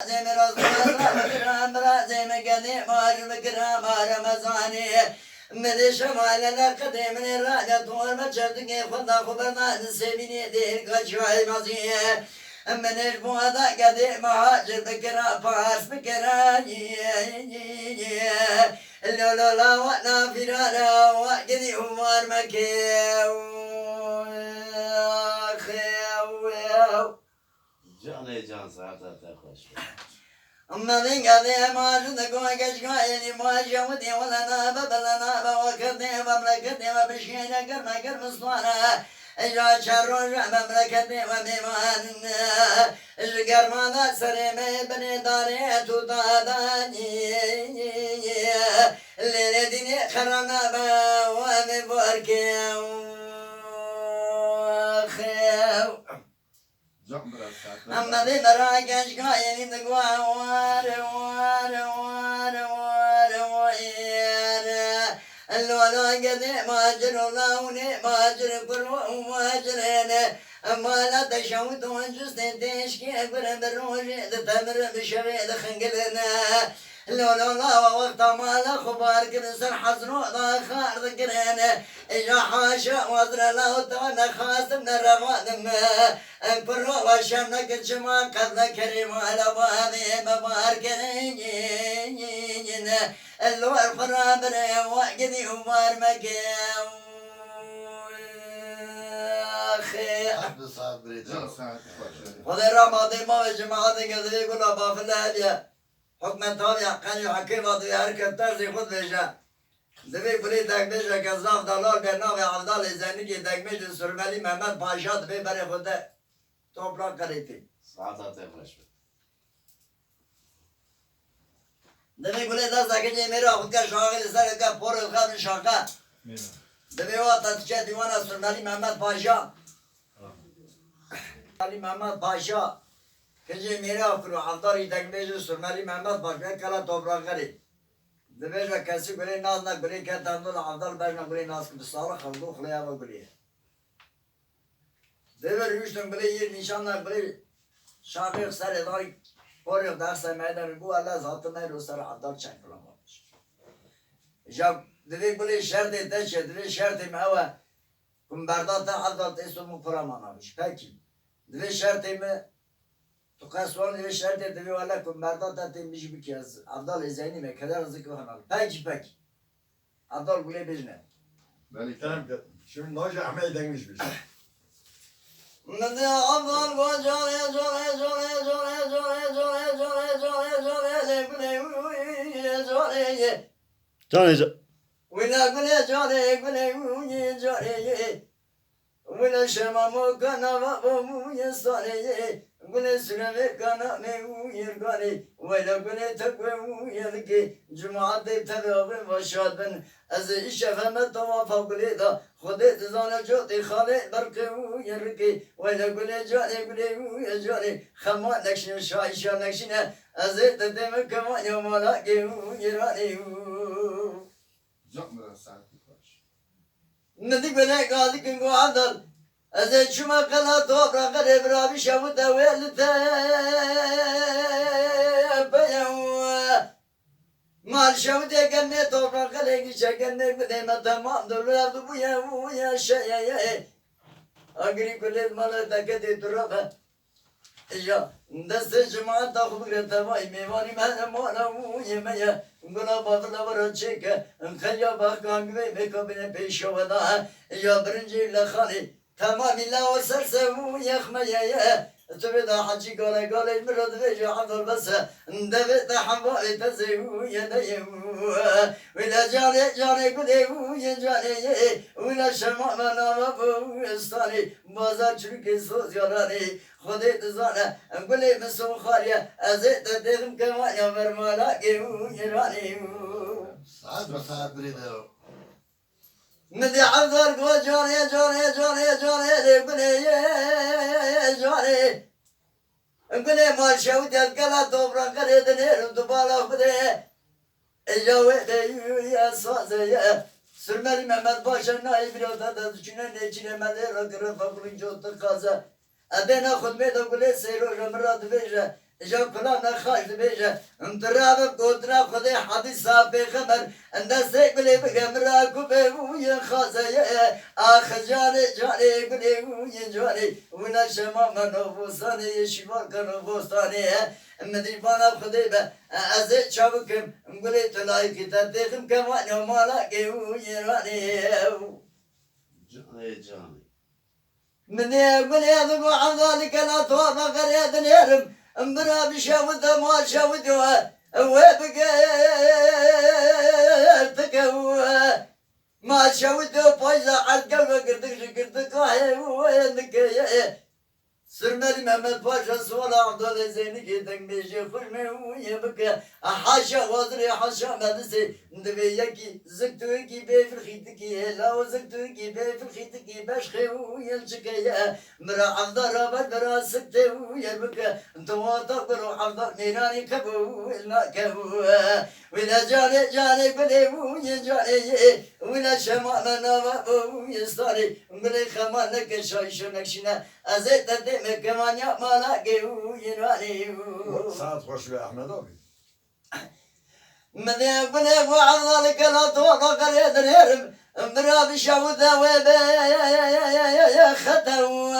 زي مراز كرام برازي مقدي مار مكرام رمزاني من شمال القديم من الرادة طول ما شفتك خذ خبرنا نسيبني دير قشوي مزيه من البوضة قديم مهاجر بكرا فاس بكرا لو لا وانا فرانا وقدي عمر مكيو جان جان ساعتها خوش أما من قضي ما جدك وكشكايني ما جودي ولا نابا بلا نابا وكدي ومملكتي وبشينا كرما كرمسطانا إجا شر مملكتي وميمان إجا ما سريمي بني داري تطاداني ليلتني خرنا با ومباركي خيو أما ذي براكش كاين تقوى اللولا قدي ماجر اللوني ماجر برو ماجرين أما لا تشوت وانجستين تشكي برد الروجي تتمر بشريد خنقلنا لولا لا وقت ما لا خبار كنسر حزنو ذا خار ذكرين إجا حاشا وزر لا وتوانا خاصم الرغادم برو وشمنا كتشما قد كريم على بابي مباركين اللو الخرابر وقدي عمر مكيو خذ الرمادي ما جماعتي قد يقول أبا في الهدية حكم تابع قني حكيم وضي حركة ترزي خذ بيشا دبي بري دك بيشا كزاف دلال برنامج عبدال زيني دك بيشا سرمالي محمد پاشا دبي بري خود توبلا قريتي ساعتها خوش دبي بري دا زكجي ميرا خود کا شاغل سر کا پور خبر شاقا دبي وقت تچه دیوانا سرمالي محمد پاشا علي محمد پاشا کجی میرا فرو عبدالی دکمیج سرمالی محمد پاشا کلا توبرا کری دبیجا کسی گلی ناز نگلی که تندول عبدال بجنا گلی ناز که بساله خلقو خلیا با گلیه دبیر یوشتن گلی یر نشان نگلی شاقیق سر اداری پوریق درس میدن بو الله ذات میرو سر عبدال چنگ کلا مانش جا دبیر گلی شرط تشه دبیر شرط مهوه کم بردات عبدال تیسو مپرا ماناوش پکی دبیر شرط مه تو قصوان دیگه شرط دیگه والا کن مردان تا میشه بکی از عبدال زینی مکدر از که هنال پکی عبدال گله بجنه ولی کلام که şimdi ناجع عمل دنگش بشه نه عبدال با جانه ولا گله جانه ولا شمامو کنا و موی ساره گله سرمه کنا مو یرگانی ولا گله تکو یلکی جماعت تبعه باشد بن از شفمه توافق گله دا خودت زانه جوتی خاله برکه یرکی ولا گله جانه خما نکشن شایشا نکشن از تدم کما یمالا گیو یرانی زقمر ساعت باش ندی گله قاضی کنگو عدل از شما قلا توبرا قرب رابی شو دویل بیو مال شو دکنه توبرا قلگی شکنه بدیم تمام دلار دو بویا شیعه اگری کلیت مال دکتی دربه یا دست جماعت خوب گرفته وای میوانی من مالا یمیا گنا باطلا برا چکه خیا باقی میکابینه پیش ودا یا برنجی لخانی تمام الله وسرسه يخميا تبدا حجي قال المرض في عبد بس دبت حبال تزيو يديه ولا جاني قديه يا جاني ولا شمع ما ابو استاني بازار چرك سوز ياراني خديت زانه قولي مسو خاريا ازيت دغم كما يا مرمالا يراني ساعت بريده ندي عذر قو جاني قولي ما شوت القلا توبرا قريدني ردبالا خدي اجاوه يا سازه سرمالي محمد باشا نايب رياضة دادشنا نيچينه مده را گرفت فقرين جوت قازه ابنا خدمه دا قولي سيرو رمراد بيجا جا کلام نخواهش بیشه امتراب قدرت خود حدیث پیغمبر دسته گلی بگم را کبه وی خازه آخ جانه جانه گلی وی جانه ونا شما منو بوستانه شیوار کنو بوستانه مدری بانا خودی به از چابکم گلی تلایی که تدخم کمانی و مالا که وی رانی جانه جانه مني مني ذو عذالك لا توما قريت نيرم امبرا بشاود ما شاود وبقى ما شاود فايزة على القلب قردك وينك سرمالي محمد باشا سوالا عبدالله زيني كيدك بيجي خشمي ويبكى حاشا وزري حاشا مدسي دبيكي زكتوكي بيف الخيتكي لا وزكتوكي بيف الخيتكي بشخي ويلشكي مرا عبد رابط مرا سكتي ويبكى انتواطا برو عبد ميراني كبو إلا كبو ولا جاني جاني بلي ويجاني ولا شما منا ويستاني بلي خمانك شايشو نكشنا أزيت كمان يا مالاقي وينواني ساعت خوش به احمد آبی من يقبل وعظالك لا توقع قريد الهرم مرابي شاوذا ويا ختو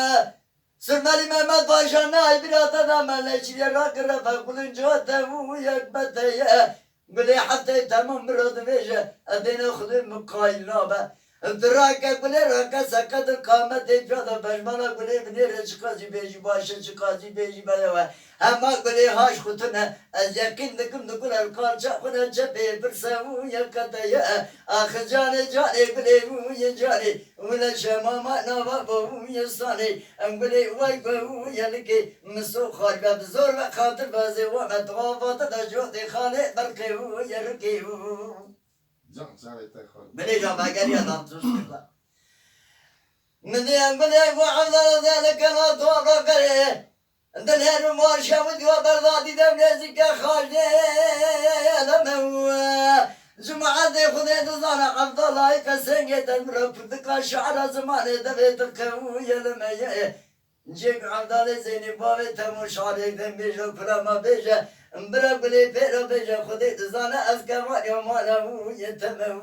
سرمالي محمد باشا ناي براتا داما ليش يراك رفا قلن جوتا ويكبتا بلي حتى تمام مراد فيجا أدينا خذ مقايل نابا دراكا بلي راكا سكت القامة إجادا بجمالا بلي بني رشقازي بيجي باشا شقازي بيجي بلوا أما بلي هاش خطنا از يقين دكم دكول القال شاقنا جبه برساو يكتا آخر جاني جاني بلي ويجاني ولا شماما نوابو يستاني أم بلي ويقو يلكي مسو خارقا بزور وخاطر بازي ومتغافات دجوتي خالي برقي ويركي جان ساعت خود بلي جا باقري أدام تشكلا من يقبل وعذر ذلك لا توقع قريه دلهر مارشا وديو بردادي دمنزك خالي دمو جمعة دي خذي دزانا عبد الله كسنجة المرب ذكا شعر زمان دبيت القوية لما جيك عبد الله زيني بابي تمو شعري دم بيجا كراما بيجا مرب لي بيرو بيجا خذي دزانا أذكر يوم أنا يتمو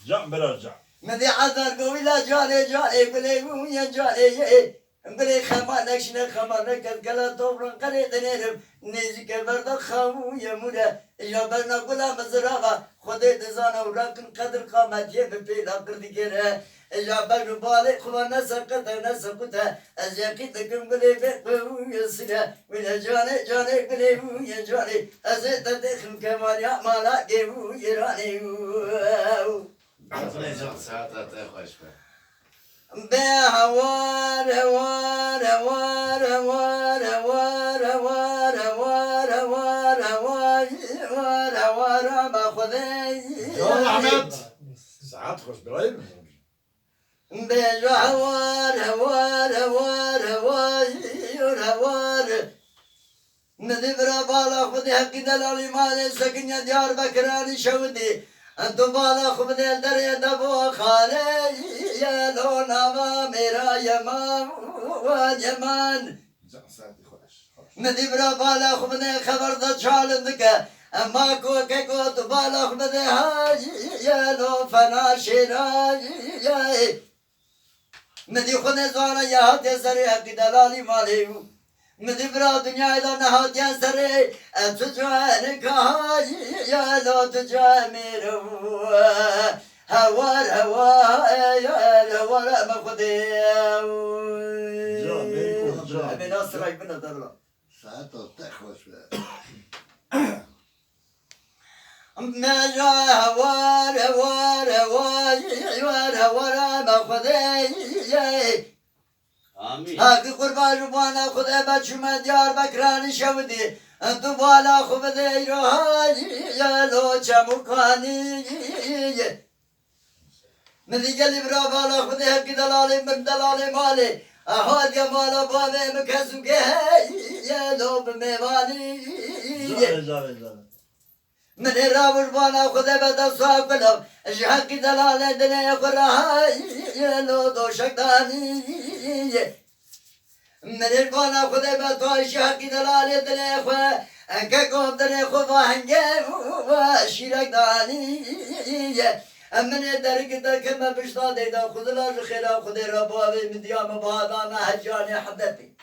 جان برا جان مدي عذر قويلا جاني جاني بلي ويا جاني بلي خمانك شنا خمانك الكلا طبرا قريت نيرم نيزك برد خاو يا مولا يا برنا قلا مزرعة خديت زانا ولكن قدر قامت يبي لا قردي كره يا برنا بالي خوانا سقط نسقط أزيكت لكم بلي بقو يسلا ولا جاني جاني بلي ويا جاني أزيت تدخل كمان يا مالا جيبو يراني جانه جان ساعت خوش به بهوار هوار هوار هوار هوار هوار هوار هوار هوار هوار هوار ما خذي جان احمد ساعت خوش برای بيجو هوار هوار هوار هوار هوار مدبر بالا خذي حقي دلالي مالي سكن يا ديار بكراني شودي أنتو بالا خبز الدريا دبو خالي يا لونا ما ميرا يمان وجمان جان ساعت خوش مدي برا بالا خبز خبر ذا شال ذكا أما كو كيكو تبالا خبز هاي يا لو فنا شراي يا مدي خن زوانا يا هاتي سري حقي دلالي مالي مدي برا دنيا إذا نهات يا سري أتجوانك هاي يا لو تجاميرو هوار هوار هوار ما خدي جان بيكو جان أبي ناصر ابن الله ساعت خوش به ما جا هوار هوار هوار هوار هوار ما خدي آمین حق قربان ربانا خدا بچوم دیار بکرانی شودی انتو بالا خوب دیرو هایی یا لو چمکانی مدی گلی برا بالا خودی حقی دلالی من دلالی مالی احاد یا مالا بابه مکسو که یا لو بمیوانی جان من رابر بانا خدا بدا صاحب کنم اش حقی دلالی دنیا خورا هایی یا لو دوشک دانی من القانا خذ بتوش حقي دلالي دلخوا انك قوم دلخوا ضاهنجا وشيرك داني من درك دك ما بشطا ديدا خذ لا الخير خذ ربابي من ديام بهادانا هجاني حدتي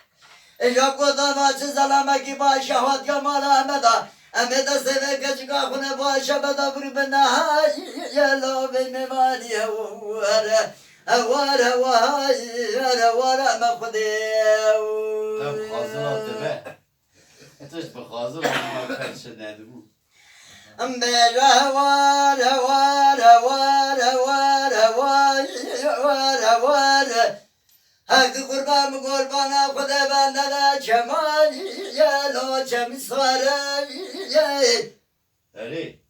اجا قدانا زلامه کی با شهوت کمال احمدا امدا سوه کچکا خونه با شبدا بر بنا یلا به میوانی وار ما خودی طب خازن دبه اتش بخازن ما فرش ندمو حق قربان خدا بندگا چمان یالو چمی ساره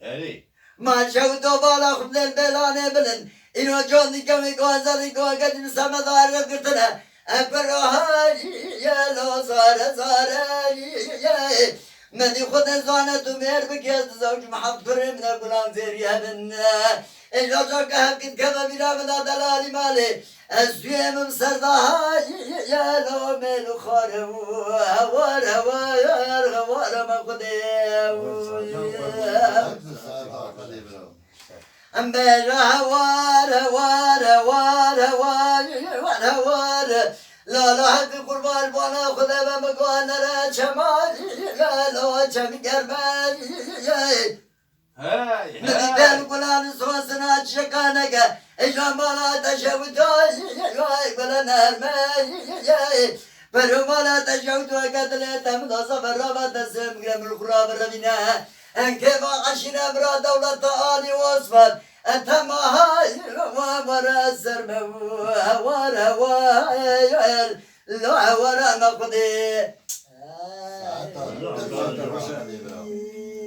اری من شو دو بالا خود دل بلانه بلن اینو جان دیگه گازاری گاگدین سمدار رو گرتنه اپر یالو ساره مدی خود زانه تو مهر بکیست زوج محب فرم نگلان زیری هبن اینجا جا که حقیت که ببیرم دا دلالی مالی از سویم سرده یالو میلو خاره هوار ما خوده امبرا هوار لالا حق قربان بانا خدا و مگان را چمان لالا چمی گرمن ندیدن گلان سواسنا چکانگا اجان بالا تشودای گلان هرمن برو بالا تشودای قدل تمدازا برابا دسم گرم الخراب ربینا انکه با عشیر امرا دولت آلی وصفت انتما های وامر سرمو هوار لا هوار ما خودی